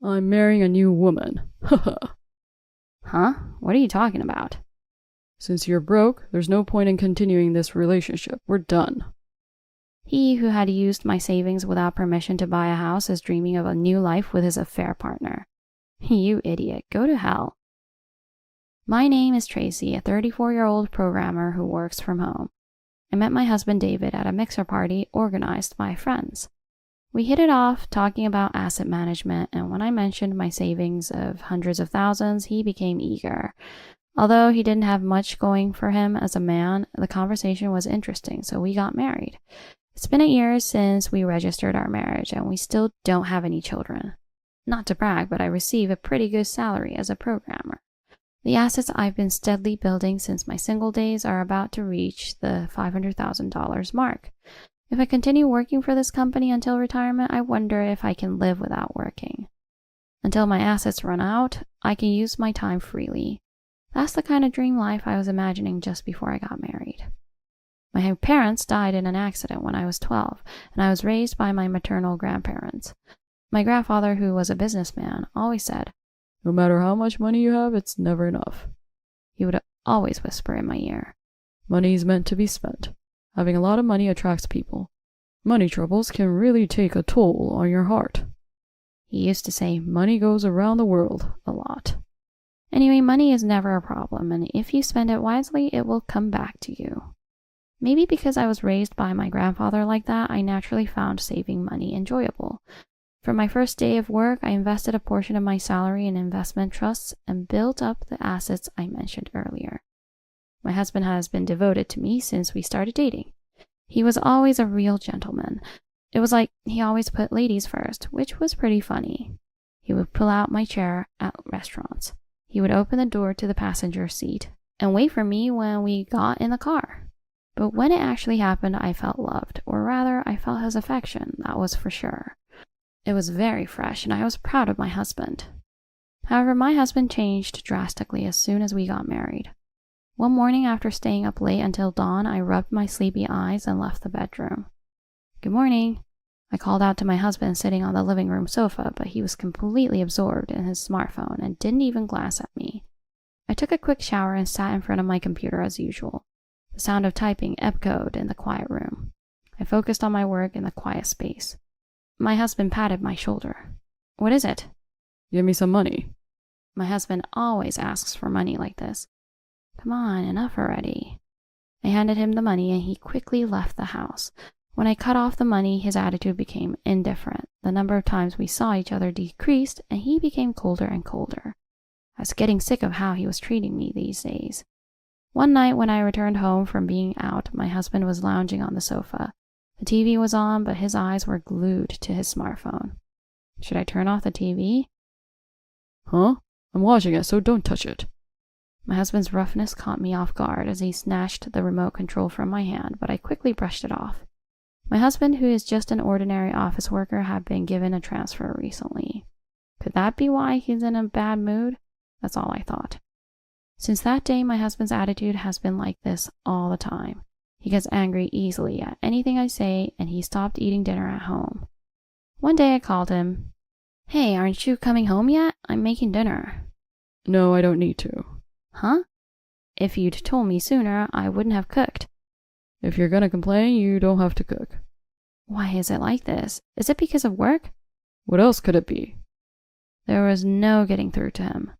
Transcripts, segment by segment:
I'm marrying a new woman. Haha. Huh? What are you talking about? Since you're broke, there's no point in continuing this relationship. We're done. He who had used my savings without permission to buy a house is dreaming of a new life with his affair partner. You idiot, go to hell. My name is Tracy, a 34-year-old programmer who works from home. I met my husband David at a mixer party organized by friends. We hit it off talking about asset management, and when I mentioned my savings of hundreds of thousands, he became eager. Although he didn't have much going for him as a man, the conversation was interesting, so we got married. It's been a year since we registered our marriage, and we still don't have any children. Not to brag, but I receive a pretty good salary as a programmer. The assets I've been steadily building since my single days are about to reach the $500,000 mark. If I continue working for this company until retirement, I wonder if I can live without working. Until my assets run out, I can use my time freely. That's the kind of dream life I was imagining just before I got married. My parents died in an accident when I was 12, and I was raised by my maternal grandparents. My grandfather, who was a businessman, always said, No matter how much money you have, it's never enough. He would always whisper in my ear, Money is meant to be spent. Having a lot of money attracts people. Money troubles can really take a toll on your heart. He used to say, money goes around the world a lot. Anyway, money is never a problem, and if you spend it wisely, it will come back to you. Maybe because I was raised by my grandfather like that, I naturally found saving money enjoyable. From my first day of work, I invested a portion of my salary in investment trusts and built up the assets I mentioned earlier. My husband has been devoted to me since we started dating. He was always a real gentleman. It was like he always put ladies first, which was pretty funny. He would pull out my chair at restaurants. He would open the door to the passenger seat and wait for me when we got in the car. But when it actually happened, I felt loved, or rather, I felt his affection, that was for sure. It was very fresh, and I was proud of my husband. However, my husband changed drastically as soon as we got married. One morning after staying up late until dawn, I rubbed my sleepy eyes and left the bedroom. Good morning. I called out to my husband sitting on the living room sofa, but he was completely absorbed in his smartphone and didn't even glance at me. I took a quick shower and sat in front of my computer as usual. The sound of typing echoed in the quiet room. I focused on my work in the quiet space. My husband patted my shoulder. What is it? Give me some money. My husband always asks for money like this. Come on, enough already. I handed him the money and he quickly left the house. When I cut off the money, his attitude became indifferent. The number of times we saw each other decreased and he became colder and colder. I was getting sick of how he was treating me these days. One night when I returned home from being out, my husband was lounging on the sofa. The TV was on, but his eyes were glued to his smartphone. Should I turn off the TV? Huh? I'm watching it, so don't touch it. My husband's roughness caught me off guard as he snatched the remote control from my hand, but I quickly brushed it off. My husband, who is just an ordinary office worker, had been given a transfer recently. Could that be why he's in a bad mood? That's all I thought. Since that day, my husband's attitude has been like this all the time. He gets angry easily at anything I say, and he stopped eating dinner at home. One day I called him. Hey, aren't you coming home yet? I'm making dinner. No, I don't need to. Huh? If you'd told me sooner, I wouldn't have cooked. If you're gonna complain, you don't have to cook. Why is it like this? Is it because of work? What else could it be? There was no getting through to him.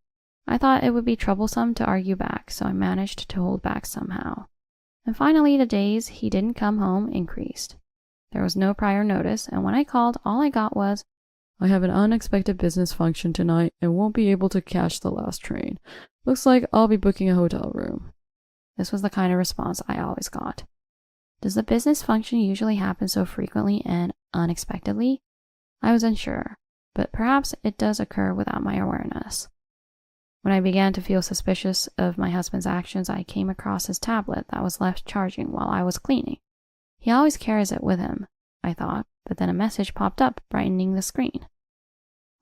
I thought it would be troublesome to argue back, so I managed to hold back somehow. And finally, the days he didn't come home increased. There was no prior notice, and when I called, all I got was, I have an unexpected business function tonight and won't be able to catch the last train. Looks like I'll be booking a hotel room. This was the kind of response I always got. Does the business function usually happen so frequently and unexpectedly? I was unsure, but perhaps it does occur without my awareness. When I began to feel suspicious of my husband's actions, I came across his tablet that was left charging while I was cleaning. He always carries it with him, I thought, but then a message popped up, brightening the screen.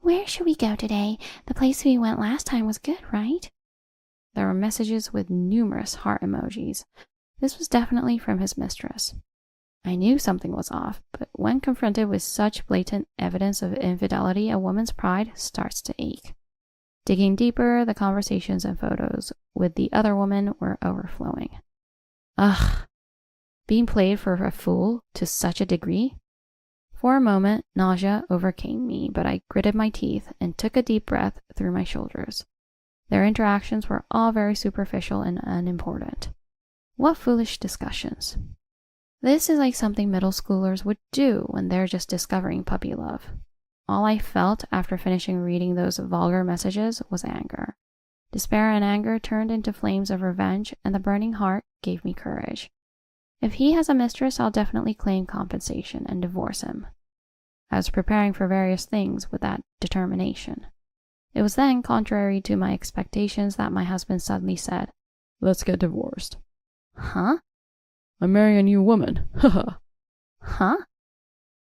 Where should we go today? The place we went last time was good, right? There were messages with numerous heart emojis. This was definitely from his mistress. I knew something was off, but when confronted with such blatant evidence of infidelity, a woman's pride starts to ache. Digging deeper, the conversations and photos with the other woman were overflowing. Ugh, being played for a fool to such a degree? For a moment, nausea overcame me, but I gritted my teeth and took a deep breath through my shoulders. Their interactions were all very superficial and unimportant. What foolish discussions. This is like something middle schoolers would do when they're just discovering puppy love. All I felt after finishing reading those vulgar messages was anger. Despair and anger turned into flames of revenge, and the burning heart gave me courage. If he has a mistress, I'll definitely claim compensation and divorce him. I was preparing for various things with that determination. It was then, contrary to my expectations, that my husband suddenly said, "Let's get divorced." Huh? "I'm marrying a new woman. Haha." Huh?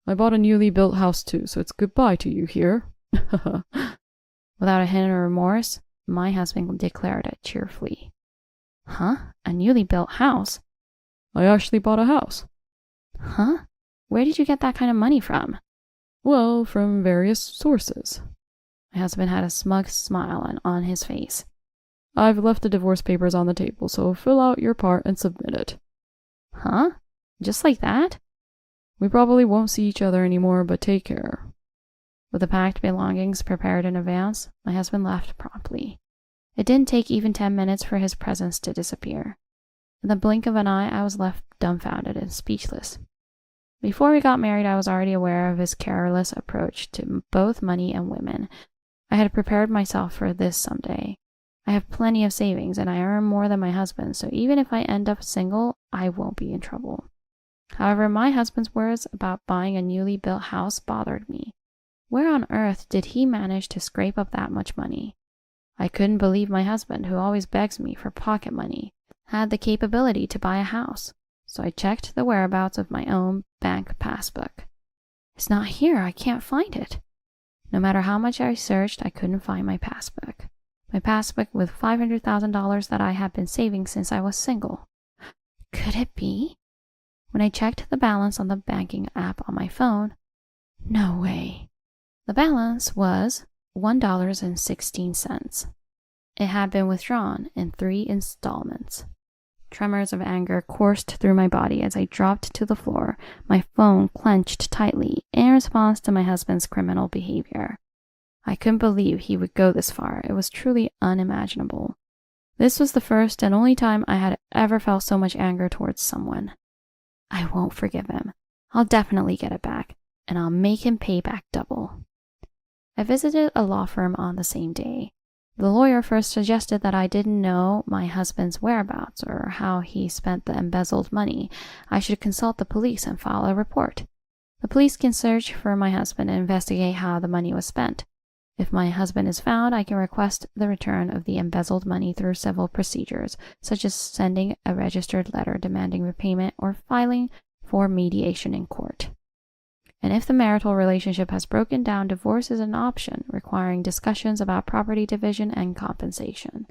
"I bought a newly built house too, so it's goodbye to you here." Without a hint of remorse, my husband declared it cheerfully. Huh? A newly built house? "I actually bought a house." Huh? Where did you get that kind of money from? "Well, from various sources." My husband had a smug smile on his face. "I've left the divorce papers on the table, so fill out your part and submit it." Huh? Just like that? "We probably won't see each other anymore, but take care." With the packed belongings prepared in advance, my husband left promptly. It didn't take even 10 minutes for his presence to disappear. In the blink of an eye, I was left dumbfounded and speechless. Before we got married, I was already aware of his careless approach to both money and women. I had prepared myself for this someday. I have plenty of savings, and I earn more than my husband, so even if I end up single, I won't be in trouble. However, my husband's words about buying a newly built house bothered me. Where on earth did he manage to scrape up that much money? I couldn't believe my husband, who always begs me for pocket money, had the capability to buy a house, so I checked the whereabouts of my own bank passbook. It's not here, I can't find it. No matter how much I searched, I couldn't find my passbook. My passbook with $500,000 that I had been saving since I was single. Could it be? When I checked the balance on the banking app on my phone, no way. The balance was $1.16. It had been withdrawn in 3 installments. Tremors of anger coursed through my body as I dropped to the floor, my phone clenched tightly in response to my husband's criminal behavior. I couldn't believe he would go this far. It was truly unimaginable. This was the first and only time I had ever felt so much anger towards someone. I won't forgive him. I'll definitely get it back, and I'll make him pay back double. I visited a law firm on the same day. The lawyer first suggested that I didn't know my husband's whereabouts or how he spent the embezzled money. I should consult the police and file a report. The police can search for my husband and investigate how the money was spent. If my husband is found, I can request the return of the embezzled money through civil procedures, such as sending a registered letter demanding repayment or filing for mediation in court. And if the marital relationship has broken down, divorce is an option, requiring discussions about property division and compensation.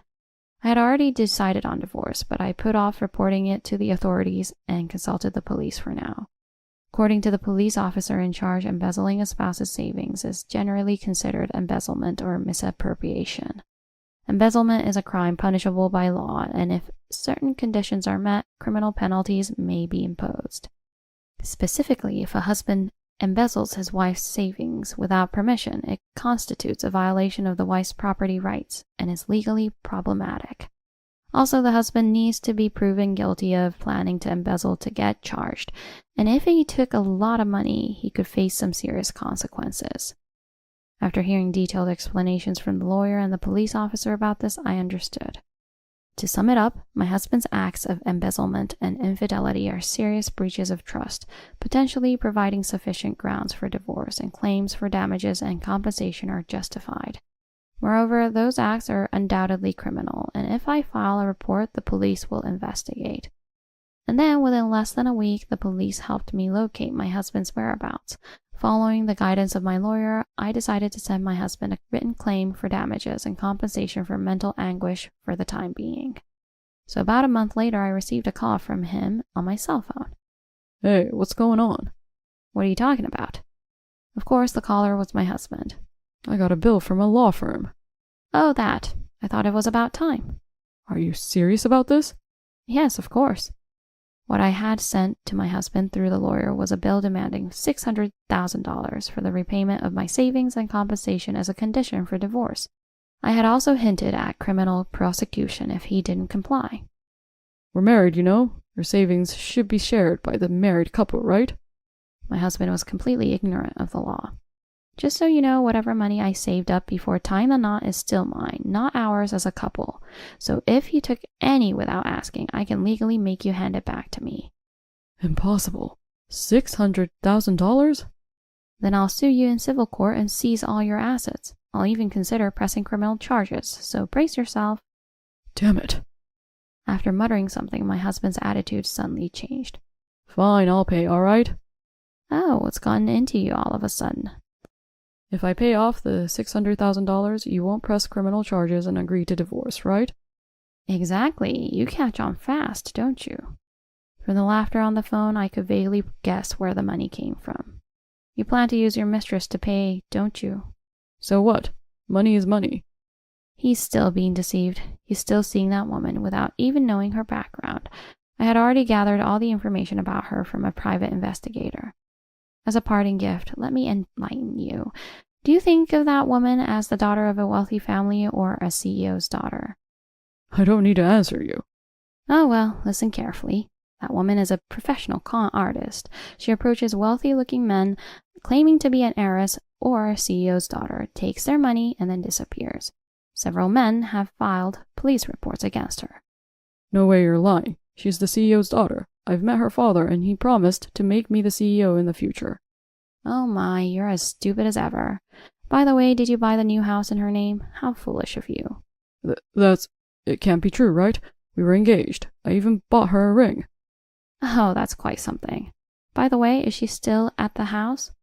I had already decided on divorce, but I put off reporting it to the authorities and consulted the police for now. According to the police officer in charge, embezzling a spouse's savings is generally considered embezzlement or misappropriation. Embezzlement is a crime punishable by law, and if certain conditions are met, criminal penalties may be imposed. Specifically, if a husband embezzles his wife's savings without permission, it constitutes a violation of the wife's property rights and is legally problematic. Also, the husband needs to be proven guilty of planning to embezzle to get charged, and if he took a lot of money, he could face some serious consequences. After hearing detailed explanations from the lawyer and the police officer about this, I understood. To sum it up, my husband's acts of embezzlement and infidelity are serious breaches of trust, potentially providing sufficient grounds for divorce, and claims for damages and compensation are justified. Moreover, those acts are undoubtedly criminal, and if I file a report, the police will investigate. And then, within less than a week, the police helped me locate my husband's whereabouts. Following the guidance of my lawyer, I decided to send my husband a written claim for damages and compensation for mental anguish for the time being. So about a month later, I received a call from him on my cell phone. Hey, what's going on? What are you talking about? Of course, the caller was my husband. I got a bill from a law firm. Oh, that. I thought it was about time. Are you serious about this? Yes, of course. What I had sent to my husband through the lawyer was a bill demanding $600,000 for the repayment of my savings and compensation as a condition for divorce. I had also hinted at criminal prosecution if he didn't comply. We're married, you know. Your savings should be shared by the married couple, right? My husband was completely ignorant of the law. Just so you know, whatever money I saved up before tying the knot is still mine, not ours as a couple. So if you took any without asking, I can legally make you hand it back to me. Impossible. $600,000? Then I'll sue you in civil court and seize all your assets. I'll even consider pressing criminal charges, so brace yourself. Damn it. After muttering something, my husband's attitude suddenly changed. Fine, I'll pay, all right? Oh, what's gotten into you all of a sudden? If I pay off the $600,000, you won't press criminal charges and agree to divorce, right? Exactly. You catch on fast, don't you? From the laughter on the phone, I could vaguely guess where the money came from. You plan to use your mistress to pay, don't you? So what? Money is money. He's still being deceived. He's still seeing that woman without even knowing her background. I had already gathered all the information about her from a private investigator. As a parting gift, let me enlighten you. Do you think of that woman as the daughter of a wealthy family or a CEO's daughter? I don't need to answer you. Oh, well, listen carefully. That woman is a professional con artist. She approaches wealthy-looking men claiming to be an heiress or a CEO's daughter, takes their money, and then disappears. Several men have filed police reports against her. No way you're lying. She's the CEO's daughter. I've met her father, and he promised to make me the CEO in the future. Oh my, you're as stupid as ever. By the way, did you buy the new house in her name? How foolish of you. It can't be true, right? We were engaged. I even bought her a ring. Oh, that's quite something. By the way, is she still at the house?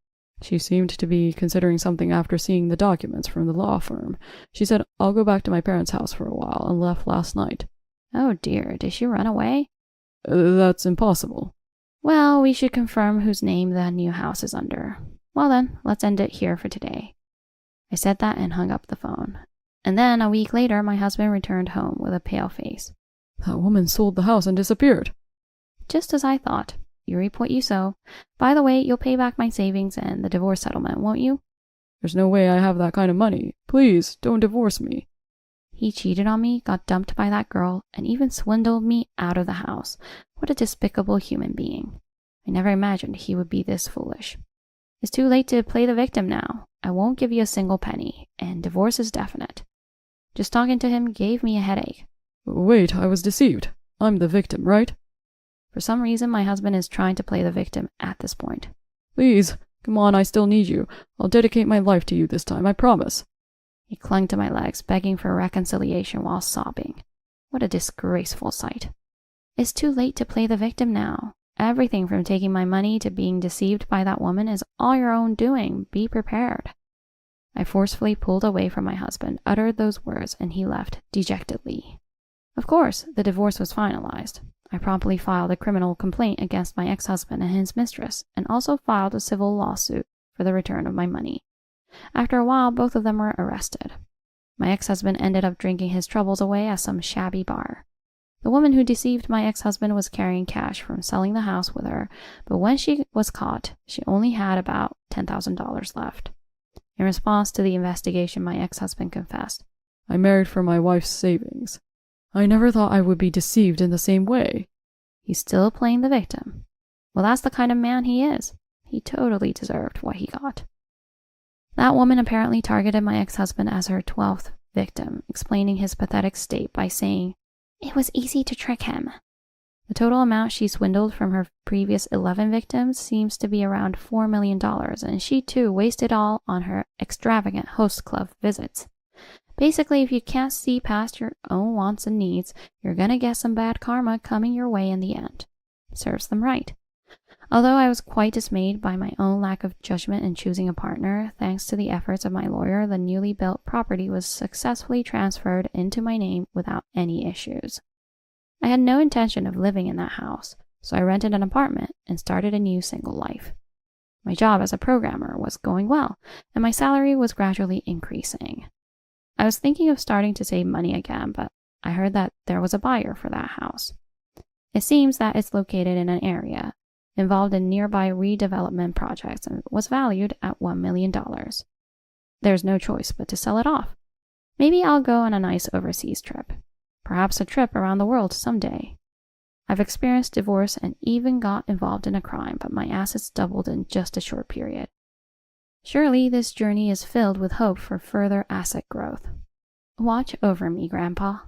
She seemed to be considering something after seeing the documents from the law firm. She said, I'll go back to my parents' house for a while, and left last night. Oh dear, did she run away? That's impossible. Well, we should confirm whose name the new house is under. Well then, let's end it here for today. I said that and hung up the phone. And then, a week later, my husband returned home with a pale face. That woman sold the house and disappeared. Just as I thought. You reap what you sow. By the way, you'll pay back my savings and the divorce settlement, won't you? There's no way I have that kind of money. Please, don't divorce me. He cheated on me, got dumped by that girl, and even swindled me out of the house. What a despicable human being. I never imagined he would be this foolish. It's too late to play the victim now. I won't give you a single penny, and divorce is definite. Just talking to him gave me a headache. Wait, I was deceived. I'm the victim, right? For some reason, my husband is trying to play the victim at this point. Please, come on, I still need you. I'll dedicate my life to you this time, I promise. He clung to my legs, begging for reconciliation while sobbing. What a disgraceful sight. It's too late to play the victim now. Everything from taking my money to being deceived by that woman is all your own doing. Be prepared. I forcefully pulled away from my husband, uttered those words, and he left dejectedly. Of course, the divorce was finalized. I promptly filed a criminal complaint against my ex-husband and his mistress, and also filed a civil lawsuit for the return of my money. After a while, both of them were arrested. My ex-husband ended up drinking his troubles away at some shabby bar. The woman who deceived my ex-husband was carrying cash from selling the house with her, but when she was caught, she only had about $10,000 left. In response to the investigation, my ex-husband confessed, I married for my wife's savings. I never thought I would be deceived in the same way. He's still playing the victim. Well, that's the kind of man he is. He totally deserved what he got. That woman apparently targeted my ex-husband as her 12th victim, explaining his pathetic state by saying, it was easy to trick him. The total amount she swindled from her previous 11 victims seems to be around $4 million, and she too wasted all on her extravagant host club visits. Basically, if you can't see past your own wants and needs, you're gonna get some bad karma coming your way in the end. Serves them right. Although I was quite dismayed by my own lack of judgment in choosing a partner, thanks to the efforts of my lawyer, the newly built property was successfully transferred into my name without any issues. I had no intention of living in that house, so I rented an apartment and started a new single life. My job as a programmer was going well, and my salary was gradually increasing. I was thinking of starting to save money again, but I heard that there was a buyer for that house. It seems that it's located in an area involved in nearby redevelopment projects and was valued at $1 million. There's no choice but to sell it off. Maybe I'll go on a nice overseas trip. Perhaps a trip around the world someday. I've experienced divorce and even got involved in a crime, but my assets doubled in just a short period. Surely this journey is filled with hope for further asset growth. Watch over me, Grandpa.